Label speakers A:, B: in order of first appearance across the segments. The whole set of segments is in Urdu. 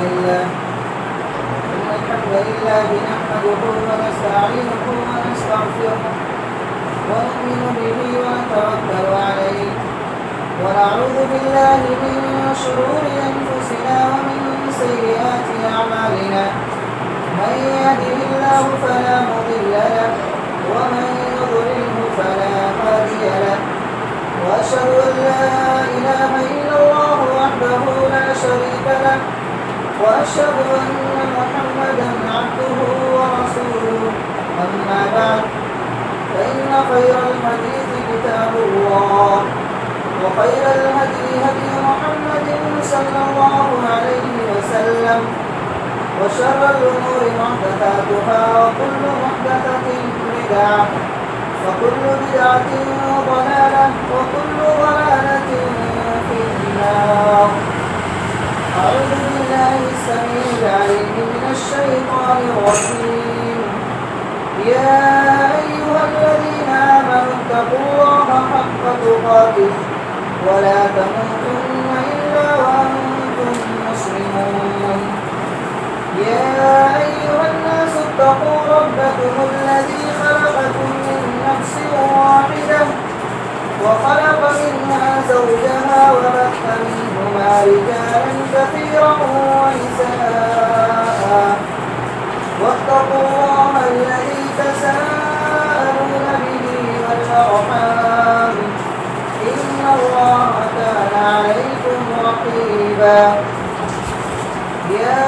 A: لله إن الحمد لله نحمده ونستعينه ونستغفره ونؤمن به ونتوكل عليه ونعوذ بالله من شرور أنفسنا ومن سيئات أعمالنا من يهده الله فلا مضل له ومن يضلله فلا هادي له وأشهد أن لا إله إلا الله وحده لا شريك له وأشهد أن محمدا عبده ورسوله أما بعد فإن خير الحديث كتاب الله وخير الهدي هدي محمد صلى الله عليه وسلم وشر الأمور محدثاتها وكل محدثة بدعة وكل بدعة ضلالة وكل ضلالة في النار. أعوذ بالله السميع العليم من الشيطان الرجيم. يا أيها الذين آمنوا اتقوا الله حق تقاته ولا تموتن إلا وأنتم مسلمون. يا أيها الناس اتقوا ربكم الذي خلقكم من نفس واحدة وخلق منها زوجها وبث منهما رجالا كثيرا ونساء واتقوا الله الذي تساءلون به والأرحام إن الله كان عليكم رقيبا. يا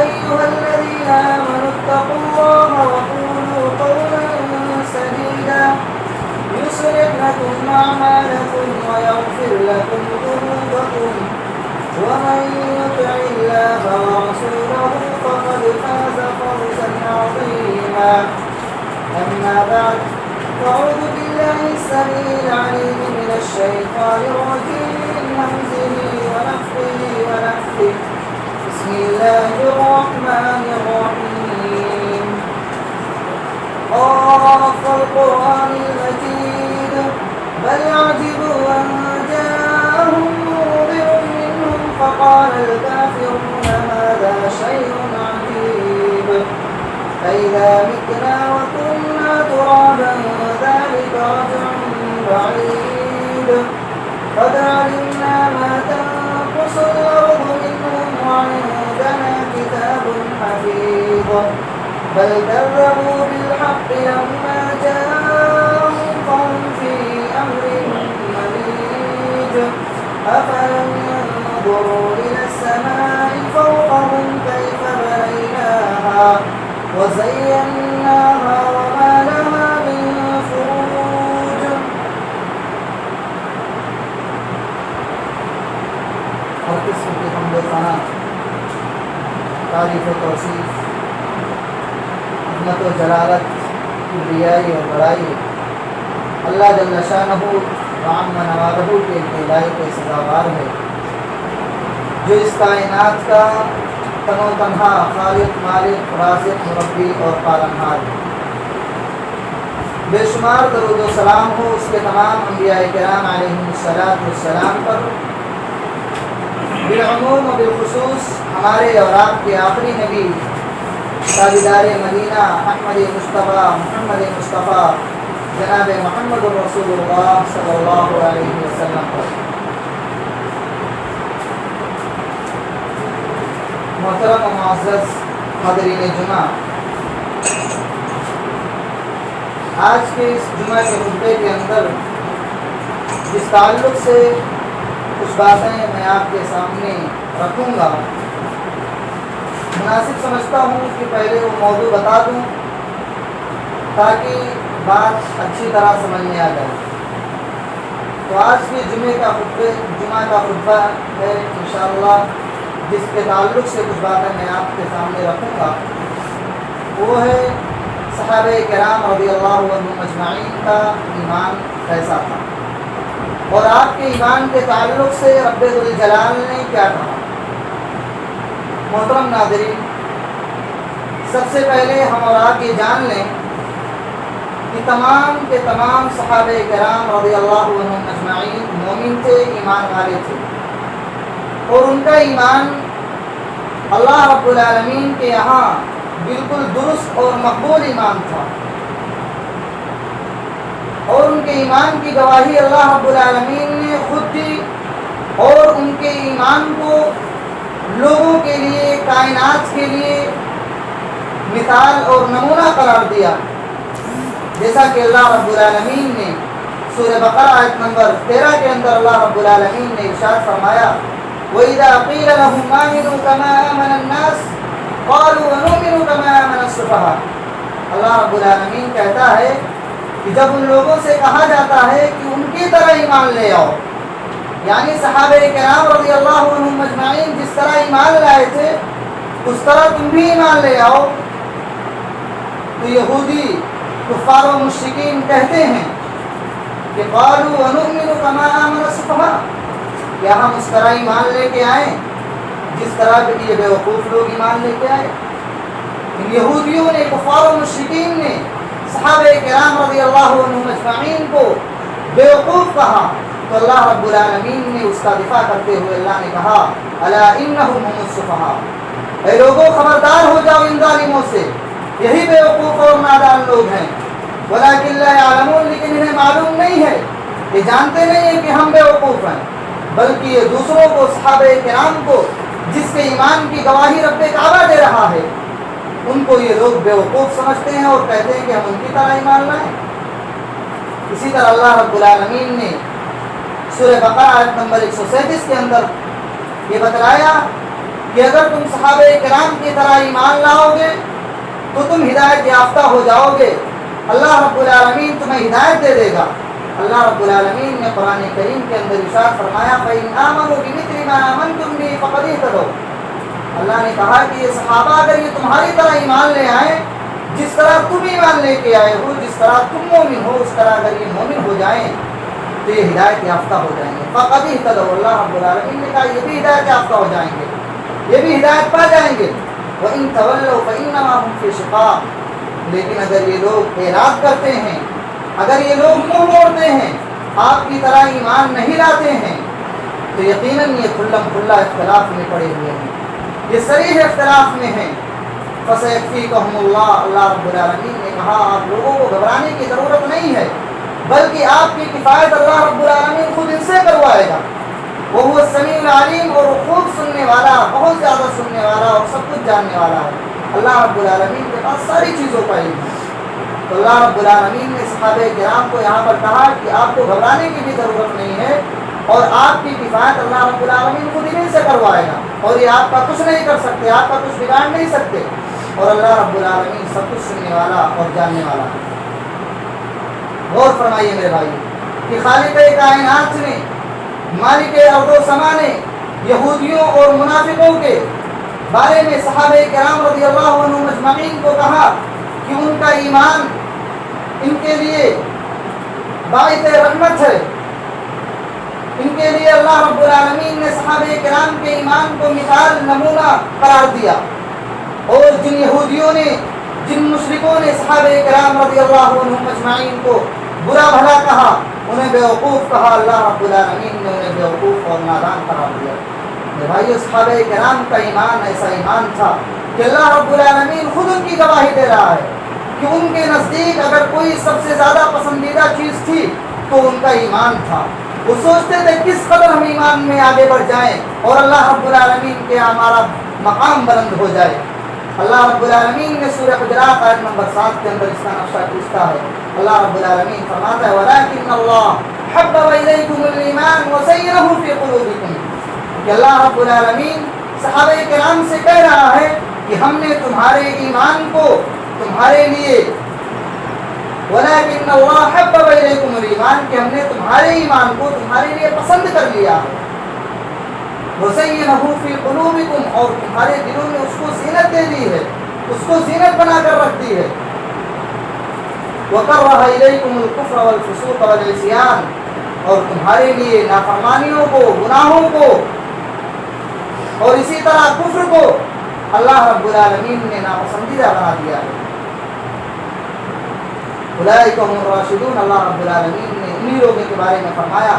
A: أيها الذين آمنوا اتقوا الله وقولوا قولا سديدا يصلح لكم أعمالكم ويغفر لكم ذنوبكم ومن يطع الله ورسوله فقد فاز فوزا عظيما. أما بعد فأعوذ بالله السميع العليم من الشيطان الرجيم من همزه ونفخه ونفثه. بسم الله الرحمن الرحيم. قاف القرآن المجيد بل عجبوا أن جاءهم منذر منهم فقال الكافرون هذا شيء عجيب أإذا متنا وكنا ترابا ذلك رجع بعيد قد علمنا ما تنقص الأرض منهم وعندنا كتاب حفيظ بل كذبوا بالحق لما جاءهم فهم في أمر مريج أفلم ينظروا إلى السماء فوقهم كيف بنيناها وزيناها وما لها من فروج. اور قسم کی حمد و ثنا تعریف و توصیف عظمت و جلالت کبریائی اور بڑائی اللہ جل شانہ وعم نوالہ کے لائق سزاوار ہے، جو اس کائنات کا تن و تنہا خالق مالک رازق مربی اور پالنہار ہے۔ بے شمار درود و سلام ہو اس کے تمام انبیاء کرام علیہم السلام پر، بالعموم و بالخصوص ہمارے اور آپ کے آخری نبی تاجدار مدینہ احمد مصطفیٰ جناب محمد رسول اللہ صلی اللہ علیہ وسلم پر۔ محترم و معزز حاضرین جمعہ، آج کے اس جمعہ کے خطبے کے اندر جس تعلق سے کچھ باتیں میں آپ کے سامنے رکھوں گا، مناسب سمجھتا ہوں کہ پہلے وہ موضوع بتا دوں تاکہ بات اچھی طرح سمجھ میں آ جائے۔ تو آج کے جمعہ کا خطبہ ہے انشاءاللہ جس کے تعلق سے کچھ باتیں میں آپ کے سامنے رکھوں گا، وہ ہے صحابہ کرام رضی اللہ عنہم اجمعین کا ایمان کیسا تھا اور آپ کے ایمان کے تعلق سے رب ذوالجلال نے کیا کہا۔ محترم ناظرین، سب سے پہلے ہم اور آپ یہ جان لیں کہ تمام کے تمام صحابہ کرام رضی اللہ عنہم اجمعین مومن تھے، ایمان والے تھے، اور ان کا ایمان اللہ رب العالمین کے یہاں بالکل درست اور مقبول ایمان تھا، اور ان کے ایمان کی گواہی اللہ رب العالمین نے خود دی، اور ان کے ایمان کو لوگوں کے لیے، کائنات کے لیے مثال اور نمونہ قرار دیا، جیسا کہ اللہ رب العالمین نے سورہ بقرہ آیت نمبر 13 کے اندر اللہ رب العالمین نے ارشاد فرمایا وَإِذَا قِيلَ لَهُمْ آمِنُوا كَمَا آمَنَ النَّاسُ قَالُوا وَنُؤْمِنُ كَمَا آمَنَ السُّفَهَاءُ۔ اللہ رب العالمین کہتا ہے کہ جب ان لوگوں سے کہا جاتا ہے کہ ان کی طرح ایمان لے آؤ، یعنی صحابہ کرام رضی اللہ عنہم اجمعین جس طرح ایمان لائے تھے اس طرح تم بھی ایمان لے آؤ، تو یہودی کفار و مشرکین کہتے ہیں کہ قالوا ونؤمن كما آمن السفهاء، کیا ہم اس طرح ایمان لے کے آئیں جس طرح کہ یہ بیوقوف لوگ ایمان لے کے آئے۔ ان یہودیوں نے، کفار و مشرکین نے صحابہ کرام رضی اللہ عنہم اجمعین کو بیوقوف کہا، تو اللہ رب العالمین نے اس کا دفاع کرتے ہوئے اللہ نے کہا الا انہم هم السفهاء، اے لوگوں خبردار ہو جاؤ ان ظالموں سے، یہی بیوقوف اور نادان لوگ ہیں، ولکن لا یعلمون، لیکن انہیں معلوم نہیں ہے، یہ جانتے نہیں ہیں کہ ہم بیوقوف ہیں، بلکہ یہ دوسروں کو، صحابہ کرام کو جس کے ایمان کی گواہی رب کعبہ دے رہا ہے، ان کو یہ لوگ بیوقوف سمجھتے ہیں اور کہتے ہیں کہ ہم ان کی طرح ایمان لائیں۔ اسی طرح اللہ رب العالمین نے سورہ بقرہ آیت نمبر 137 کے اندر یہ بتلایا کہ اگر تم صحابہ کرام کی طرح ایمان لاؤ گے تو تم ہدایت یافتہ ہو جاؤ گے، اللہ رب العالمین تمہیں ہدایت دے دے گا۔ اللہ رب العالمین نے قرآن کریم کے اندر ارشاد فرمایا فَإِنْ آمَنُوا بِمِثْلِ مَا آمَنْتُمْ بِهِ فَقَدِ اهْتَدَوْا، اللہ نے کہا کہ یہ صحابہ اگر یہ تمہاری طرح ایمان لے آئیں، جس طرح تم ایمان لے کے آئے ہو، جس طرح تم مومن ہو، اس طرح اگر یہ مومن ہو جائیں تو یہ ہدایت یافتہ ہو جائیں گے۔ فَقَدِ اهْتَدَوْا، اللہ رب العالمین نے کہا یہ بھی ہدایت یافتہ ہو جائیں گے، یہ بھی ہدایت پا جائیں گے۔ وَإِنْ تَوَلَّوْا فَإِنَّمَا هُمْ فِي شِقَاقٍ، لیکن اگر یہ لوگ اعراض کرتے ہیں، اگر یہ لوگ منہ موڑتے ہیں، آپ کی طرح ایمان نہیں لاتے ہیں، تو یقیناً یہ کھلم کھلا اختلاف میں پڑے ہوئے ہیں، یہ صریح اختلاف میں ہیں۔ فَسَيَكْفِيكَهُمُ اللَّهُ، اللہ رب العالمین نے کہا آپ لوگوں کو گھبرانے کی ضرورت نہیں ہے، بلکہ آپ کی کفایت اللہ رب العالمین خود ان سے کروائے گا۔ وَهُوَ السَّمِيعُ الْعَلِيمُ، اور وہ خوب سننے والا، بہت زیادہ سننے والا اور سب کچھ جاننے والا ہے۔ اللہ رب العالمین کے پاس ساری چیزوں کا علم ہے۔ تو اللہ رب العالمین نے صحابہ کرام کو یہاں پر کہا کہ آپ کو گھبرانے کی بھی ضرورت نہیں ہے، اور آپ کی کفایت اللہ رب العالمین خود انہیں سے کروائے گا، اور یہ آپ کا کچھ نہیں کر سکتے، آپ کا کچھ بگاڑ نہیں سکتے، اور اللہ رب العالمین سب کچھ سننے والا اور جاننے والا ہے۔ غور فرمائیے میرے بھائی کہ خالق کائنات نے، مالک ارض و سما نے یہودیوں اور منافقوں کے بارے میں صحابہ کرام رضی اللہ عنہم اجمعین کو کہا کہ ان کا ایمان ان کے لیے باعث رحمت ہے، ان کے لیے اللہ رب العالمین نے صحابہ کرام کے ایمان کو مثال، نمونہ قرار دیا، اور جن یہودیوں نے، جن مشرکوں نے صحابہ کرام رضی اللہ عنہم اجمعین کو برا بھلا کہا، انہیں بیوقوف کہا، اللہ رب العالمین نے انہیں بیوقوف اور نادان قرار دیا۔ میرے بھائیو، صحابہ کرام کا ایمان ایسا ایمان تھا کہ اللہ رب العالمین خود ان کی گواہی دے رہا ہے کہ ان کے نزدیک اگر کوئی سب سے زیادہ پسندیدہ چیز تھی تو ان کا ایمان تھا۔ وہ سوچتے تھے کس قدر ہم ایمان میں آگے بڑھ جائیں اور اللہ رب العالمین کے ہمارا مقام بلند ہو جائے۔ اللہ رب العالمین نے سورہ حجرات آیت نمبر 7 کے اندر اس کا نقشہ کھینچتا ہے۔ اللہ رب العالمین فرماتا ہے وَلَٰكِنَّ اللَّهَ حَبَّبَ إِلَيْكُمُ الْإِيمَانَ وَزَيَّنَهُ فِي قُلُوبِكُمْ، کہ اللہ رب العالمین صحابہ کرام سے کہہ رہا ہے کہ ہم نے تمہارے ایمان کو تمہارے لیے، وَلَٰكِنَّ اللَّهَ حَبَّبَ إِلَيْكُمُ الْإِيمَانَ، کہ ہم نے تمہارے ایمان کو تمہارے لیے پسند کر لیا ہے، وَزَيَّنَهُ فِي قُلُوبِكُمْ، اور تمہارے دلوں میں اس کو زینت دے دی ہے، اس کو زینت بنا کر رکھ دی ہے، وَكَرَّهَ إِلَيْكُمُ الْكُفْرَ وَالْفُسُوقَ وَالْعِصْيَانَ، اور تمہارے لیے نافرمانیوں کو، گناہوں کو اور اسی طرح کفر کو اللہ رب العالمین نے ناپسندیدہ بنا دیا ہے۔ اولئک هم الراشدون، اللہ رب العالمین نے انہی لوگوں کے بارے میں فرمایا،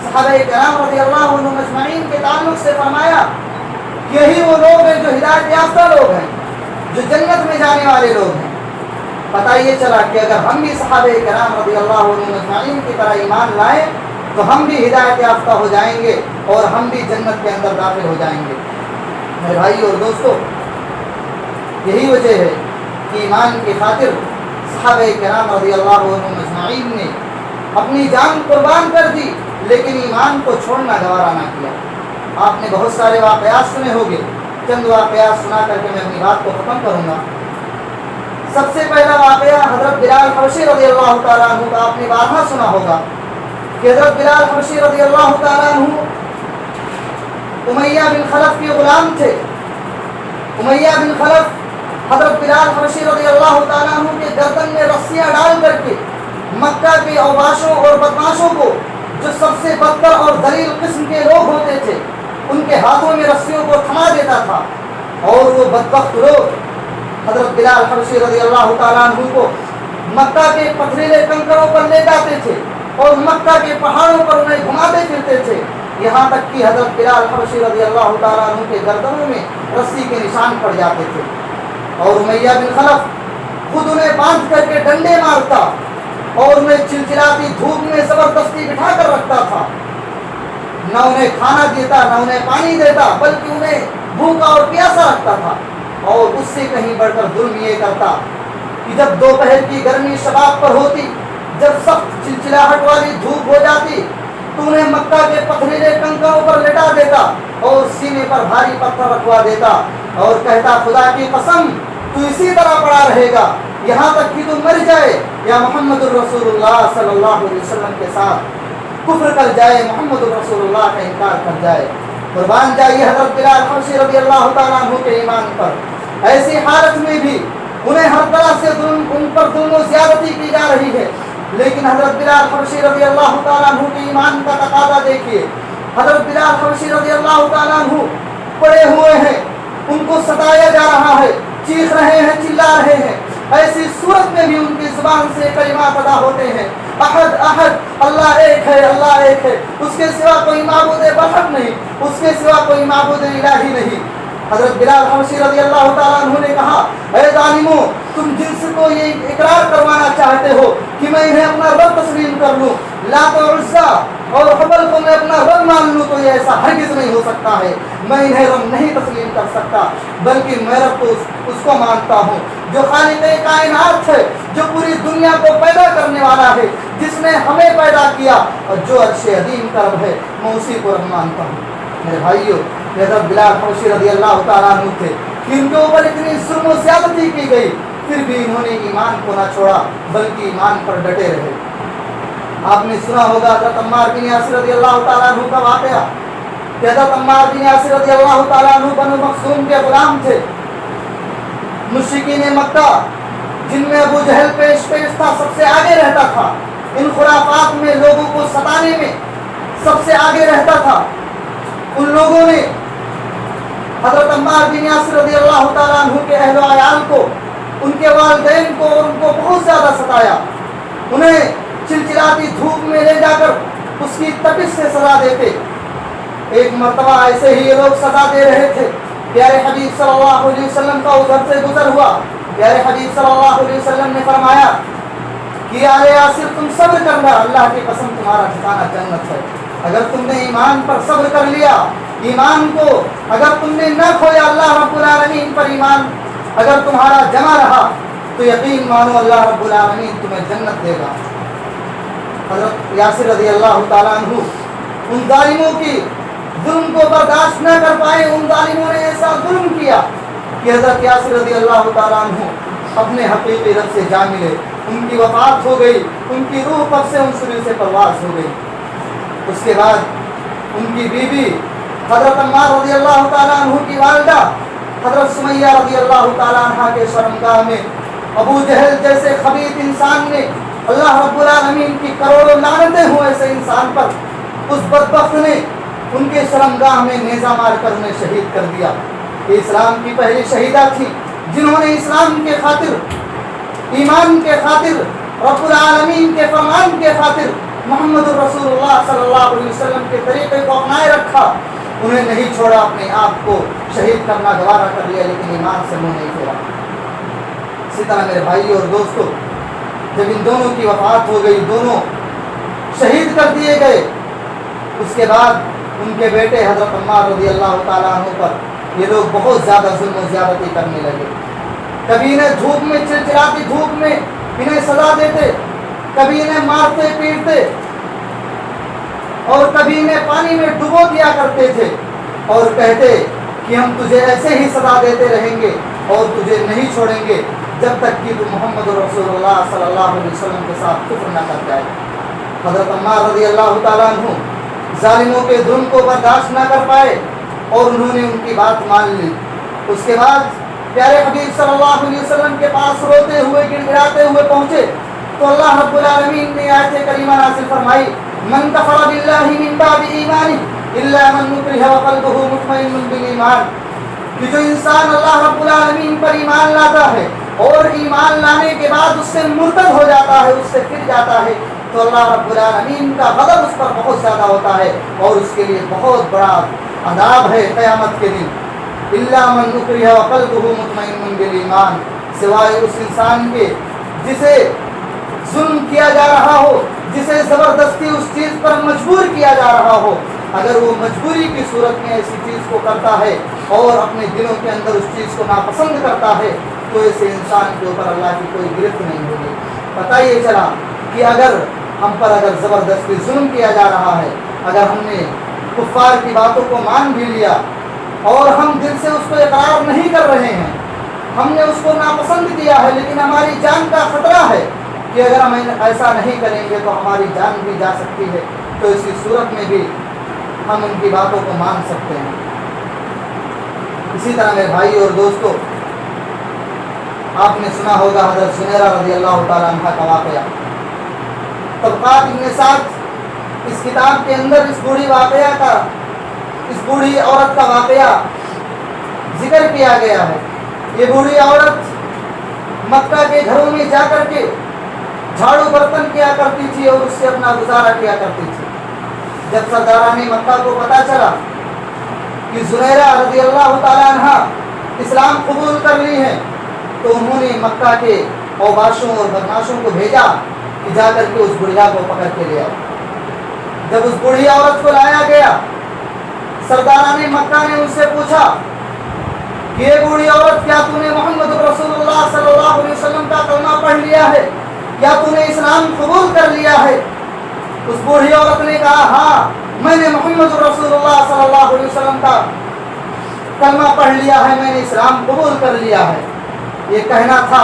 A: صحابہ کرام رضی اللہ عنہم اجمعین کے تعلق سے فرمایا یہی وہ لوگ ہیں جو ہدایت یافتہ لوگ ہیں، جو جنت میں جانے والے لوگ ہیں۔ پتہ یہ چلا کہ اگر ہم بھی صحابہ کرام رضی اللہ عنہم اجمعین کی طرح ایمان لائیں تو ہم بھی ہدایت یافتہ ہو جائیں گے اور ہم بھی جنت کے اندر داخل ہو جائیں گے۔ میرے بھائی اور دوستو، یہی وجہ ہے کہ ایمان کی خاطر صحابہ کرام رضی اللہ عنہم اجمعین نے اپنی جان قربان کر دی، لیکن ایمان کو چھوڑنا گوارا نہ کیا۔ آپ نے بہت سارے واقعات سنے ہوں گے، چند واقعات سنا کر کے میں اپنی بات کو ختم کروں گا۔ سب سے پہلا واقعہ حضرت بلال حبشی رضی اللہ تعالیٰ عنہ کا آپ نے بارہا سنا ہوگا کہ حضرت بلال حبشی رضی اللہ تعالیٰ عنہ امیہ بن خلف کے غلام تھے۔ امیہ بن خلف حضرت بلال حبشی رضی اللہ تعالیٰ عنہ کے گردن میں رسیاں ڈال کر کے مکہ کے اوباشوں اور بدماشوں کو، جو سب سے بدتر اور ذلیل قسم کے لوگ ہوتے تھے، ان کے ہاتھوں میں رسیوں کو تھما دیتا تھا، اور وہ بدبخت لوگ حضرت بلال حبشی رضی اللہ تعالیٰ عنہ کو مکہ کے پتھریلے کنکروں پر لے جاتے تھے اور مکہ کے پہاڑوں پر انہیں گھماتے پھرتے تھے، یہاں تک کہ حضرت بلال حبشی رضی اللہ تعالیٰ عنہ کے گردنوں میں رسی کے نشان پڑ جاتے تھے، اور امیہ بن خلف خود انہیں باندھ کر کے ڈنڈے مارتا اور انہیں چلچلاتی دھوپ میں زبردستی بٹھا کر رکھتا تھا، نہ انہیں کھانا دیتا نہ انہیں پانی دیتا، بلکہ انہیں بھوکا اور پیاسا رکھتا تھا۔ اور اس سے کہیں بڑھ کر ظلم یہ کرتا کہ جب دوپہر کی گرمی شباب پر ہوتی، جب سخت چلچلاہٹ والی دھوپ ہو جاتی، تو انہیں مکہ کے پتھریلے کنکروں پر لٹا دیتا اور سینے پر بھاری پتھر رکھوا دیتا اور کہتا، خدا کی قسم تو اسی طرح پڑا رہے گا یہاں تک کہ تو مر جائے یا محمد الرسول اللہ صلی اللہ علیہ وسلم کے ساتھ کفر کر جائے، محمد الرسول اللہ کا انکار کر جائے۔ قربان جائیے حضرت بلال حبشی رضی اللہ تعالیٰ عنہ کے ایمان پر۔ ایسی حالت میں بھی انہیں ہر طرح سے ان پر ظلم و زیادتی کی جا رہی ہے، لیکن حضرت بلال حبشی رضی اللہ تعالیٰ عنہ کے ایمان کا تقاضا دیکھیے۔ حضرت بلال حبشی رضی اللہ تعالیٰ عنہ پڑے ہوئے ہیں، ان کو ستایا جا رہا ہے، چیخ رہے ہیں، چلا رہے ہیں، ایسی صورت میں بھی ان کی زبان سے کلمات ادا ہوتے ہیں، احد احد، اللہ ایک ہے، اللہ ایک ہے، اس کے سوا کوئی معبود برحق نہیں، اس کے سوا کوئی معبود الہی نہیں۔ حضرت بلال حبشی رضی اللہ تعالیٰ عنہ نے کہا، اے ظالموں، تم جن سے کو یہ اقرار کروانا چاہتے ہو کہ میں انہیں اپنا رب تسلیم کر لوں، لات و عزا اور حبل کو میں اپنا رب مان لوں، تو یہ ایسا ہرگز نہیں ہو سکتا ہے۔ میں انہیں رب نہیں تسلیم کر سکتا، بلکہ میں رب کو اس کو مانتا ہوں جو خالق کائنات ہے، جو پوری دنیا کو پیدا کرنے والا ہے، جس نے ہمیں پیدا کیا، اور جو عرش عظیم کا رب ہے، میں اسی کو رب مانتا ہوں۔ میرے بھائیوں، حضرت بلال حبشی رضی اللہ تعالیٰ عنہ تھے کہ ان کے اوپر اتنی ظلم و زیادتی کی گئی، پھر بھی انہوں نے ایمان کو نہ چھوڑا بلکہ ایمان پر ڈٹے رہے۔ آپ نے سنا ہوگا حضرت عمار بن یاسر رضی اللہ تعالیٰ عنہ کا واقعہ کہ حضرت عمار بن یاسر رضی اللہ تعالیٰ عنہ بنو مخزوم کے غلام تھے۔ مشرکین مکہ جن میں ابو جہل پیش تھا، سب سے آگے رہتا تھا، ان خرافات میں لوگوں کو ستانے میں سب سے آگے رہتا تھا۔ ان لوگوں نے حضرت عمار بن یاسر رضی اللہ تعالیٰ عنہ کے اہل و عیال کو، ان کے والدین کو اور ان کو بہت زیادہ ستایا، انہیں چلچلاتی دھوپ میں لے جا کر اس کی تپش سے سزا دیتے۔ ایک مرتبہ ایسے ہی یہ لوگ سزا دے رہے تھے، پیارے حبیب صلی اللہ علیہ وسلم کا ادھر سے گزر ہوا۔ پیارے حبیب صلی اللہ علیہ وسلم نے فرمایا کہ اے یاسر، تم صبر کرنا، اللہ کی قسم تمہارا ٹھکانہ جنت ہے۔ اگر تم نے ایمان پر صبر کر لیا، ایمان کو اگر تم نے نہ کھویا، اللہ رب العالمین پر ایمان اگر تمہارا جمع رہا، تو یقین مانو اللہ رب العالمین تمہیں جنت دے گا۔ حضرت یاسر رضی اللہ تعالیٰ عنہ ان ظالموں کی ظلم کو برداشت نہ کر پائے، ان ظالموں نے ایسا ظلم کیا کہ حضرت یاسر رضی اللہ تعالیٰ عنہ اپنے حقیقی رب سے جا ملے، ان کی وفات ہو گئی، ان کی روح قبض سے انصری سے پرواز ہو گئی۔ اس کے بعد ان کی بیوی حضرت عمار رضی اللہ تعالیٰ عنہ کی والدہ حضرت سمیہ رضی اللہ تعالیٰ عنہ کے شرمگاہ میں ابو جہل جیسے خبیث انسان نے، اللہ رب العالمین کی کروڑوں لعنتیں ہوں ایسے انسان پر، اس بدبخت نے ان کے شرمگاہ میں نیزہ مار کر انہیں شہید کر دیا۔ یہ اسلام کی پہلی شہیدہ تھی جنہوں نے اسلام کے خاطر، ایمان کے خاطر، رب العالمین کے فرمان کے خاطر محمد الرسول اللہ صلی اللہ علیہ وسلم کے طریقے کو اپنائے رکھا، انہیں نہیں چھوڑا، اپنے آپ کو شہید کرنا گوارا کر لیا، لیکن ایمان سے منہ نہیں پھیرا۔ اسی طرح میرے بھائی اور دوستو، جب ان دونوں کی وفات ہو گئی، دونوں شہید کر دیے گئے، اس کے بعد ان کے بیٹے حضرت عمار رضی اللہ تعالیٰ عنہ پر یہ لوگ بہت زیادہ ظلم و زیادتی کرنے لگے۔ کبھی انہیں دھوپ میں، چلچلاتی دھوپ میں انہیں سزا دیتے، کبھی انہیں مارتے پیٹتے، اور کبھی انہیں پانی میں ڈبو دیا کرتے تھے اور کہتے کہ ہم تجھے ایسے ہی سزا دیتے رہیں گے اور تجھے نہیں چھوڑیں گے جب تک کہ تو محمد رسول اللہ صلی اللہ علیہ وسلم کے ساتھ کفر نہ کر جائے۔ حضرت عمار رضی اللہ تعالیٰ عنہ ظالموں کے ظلم کو برداشت نہ کر پائے اور انہوں نے ان کی بات مان لی۔ اس کے بعد پیارے حبیب صلی اللہ علیہ وسلم کے پاس روتے ہوئے، گڑ گڑاتے ہوئے پہنچے تو اللہ رب العالمین نے آیت کریمہ نازل فرمائی، من کفر باللہ من بعد ایمانہ الا من اکرہ وقلبہ مطمئن بالایمان، کہ جو انسان اللہ رب العالمین پر ایمان لاتا ہے اور ایمان لانے کے بعد اس سے مرتد ہو جاتا ہے، اس سے پھر جاتا ہے، تو اللہ رب العالمین کا غضب اس پر بہت زیادہ ہوتا ہے اور اس کے لیے بہت بڑا عذاب ہے قیامت کے دن۔ الا من اکرہ وقلبہ مطمئن بالایمان، سوائے اس انسان کے جسے ظلم کیا جا رہا ہو، جسے زبردستی اس چیز پر مجبور کیا جا رہا ہو، اگر وہ مجبوری کی صورت میں ایسی چیز کو کرتا ہے اور اپنے دلوں کے اندر اس چیز کو ناپسند کرتا ہے، تو ایسے انسان کے اوپر اللہ کی کوئی گرفت نہیں ہوگی۔ پتہ یہ چلا کہ اگر ہم پر زبردستی ظلم کیا جا رہا ہے، اگر ہم نے کفار کی باتوں کو مان بھی لیا اور ہم دل سے اس کو اقرار نہیں کر رہے ہیں، ہم نے اس کو ناپسند کیا ہے، لیکن ہماری جان کا خطرہ ہے کہ اگر ہم ایسا نہیں کریں گے تو ہماری جان بھی جا سکتی ہے، تو اسی صورت میں بھی ہم ان کی باتوں کو مان سکتے ہیں۔ اسی طرح میرے بھائی اور دوستو، آپ نے سنا ہوگا حضرت زنیرہ رضی اللہ تعالیٰ عنہ کا واقعہ۔ طبقات ابن سعد اس کتاب کے اندر اس بوڑھی عورت کا واقعہ ذکر کیا گیا ہے۔ یہ بوڑھی عورت مکہ کے گھروں میں جا کر کے جھاڑو برتن کیا کرتی تھی اور اس سے اپنا گزارا کیا کرتی تھی۔ جب سرداران مکہ کو پتہ چلا کہ زنیرہ رضی اللہ تعالیٰ عنہ اسلام قبول کر لی ہے، تو انہوں نے مکہ کے اوباشوں اور بدماشوں کو بھیجا کہ جا کر کے اس بڑھیا کو پکڑ کے لے آؤ۔ جب اس بوڑھی عورت کو لایا گیا، سرداران مکہ نے ان سے پوچھا کہ یہ بوڑھی عورت، کیا تو نے محمد رسول اللہ صلی اللہ علیہ وسلم کا کلمہ پڑھ لیا ہے؟ کیا تو نے اسلام قبول کر لیا ہے؟ اس بوڑھی عورت نے کہا، ہاں میں نے محمد رسول اللہ صلی اللہ علیہ وسلم کا کلمہ پڑھ لیا ہے، میں نے اسلام قبول کر لیا ہے۔ یہ کہنا تھا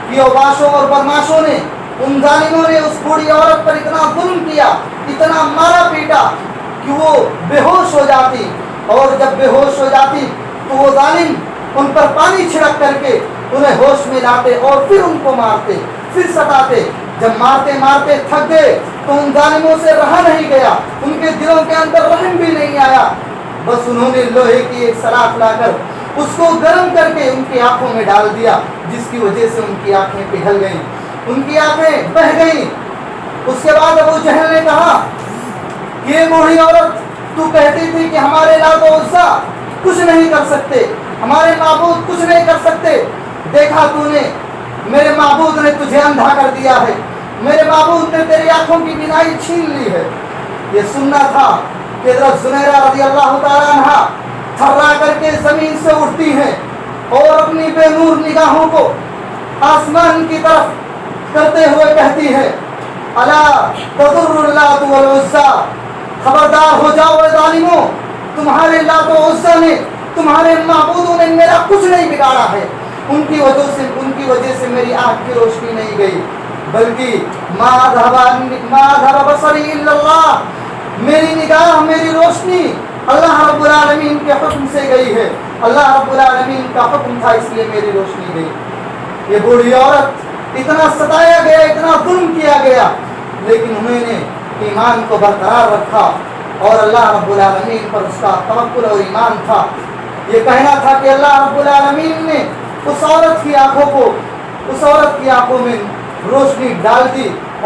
A: کہ اوباشوں اور بدماشوں نے، ان ظالموں نے اس بوڑھی عورت پر اتنا ظلم کیا، اتنا مارا پیٹا کہ وہ بے ہوش ہو جاتی، اور جب بے ہوش ہو جاتی تو وہ ظالم ان پر پانی چھڑک کر کے انہیں ہوش میں لاتے اور پھر ان کو مارتے، پھر ستاتے۔ جب مارتے مارتے تھک گئے تو ان ظالموں سے رہا نہیں گیا، ان کے دلوں کے اندر رحم بھی نہیں آیا، بس انہوں نے لوہے کی ایک سلاخ لا کر اس کو گرم کر کے ان کی آنکھوں میں ڈال دیا، جس کی وجہ سے ان کی آنکھیں پگھل گئیں، ان کی آنکھیں بہہ گئیں۔ اس کے بعد ابو جہل نے کہا کہ یہ بوڑھی عورت، تو کہتی تھی کہ ہمارے لات و عزا کچھ نہیں کر سکتے، ہمارے معبود کچھ نہیں کر سکتے، دیکھا تو نے میرے معبود نے تجھے اندھا کر دیا ہے، میرے معبود نے تیری آنکھوں کی بینائی چھین لی ہے۔ یہ سننا تھا کہ حضرت زنیرہ رضی اللہ تعالیٰ عنہ تھرا کر کے زمین سے اٹھتی ہیں اور اپنی بے نور نگاہوں کو آسمان کی طرف کرتے ہوئے کہتی ہے، الا تضر اللات والعزى، خبردار ہو جاؤ اے ظالموں، تمہارے لات و عزا نے، تمہارے معبودوں نے میرا کچھ نہیں بگاڑا ہے، ان کی وجہ سے میری آنکھ کی روشنی نہیں گئی، بلکہ ما ذهب بصری الا اللہ، میری نگاہ، میری روشنی اللہ رب العالمین کے حکم سے گئی ہے، اللہ رب العالمین کا حکم تھا اس لیے میری روشنی گئی۔ یہ بوڑھی عورت اتنا ستایا گیا، اتنا ظلم کیا گیا، لیکن انہوں نے ایمان کو برقرار رکھا اور اللہ رب العالمین پر اس کا توکل اور ایمان تھا۔ یہ کہنا تھا کہ اللہ رب العالمین نے اس عورت کی آنکھوں میں روشنی ڈال دی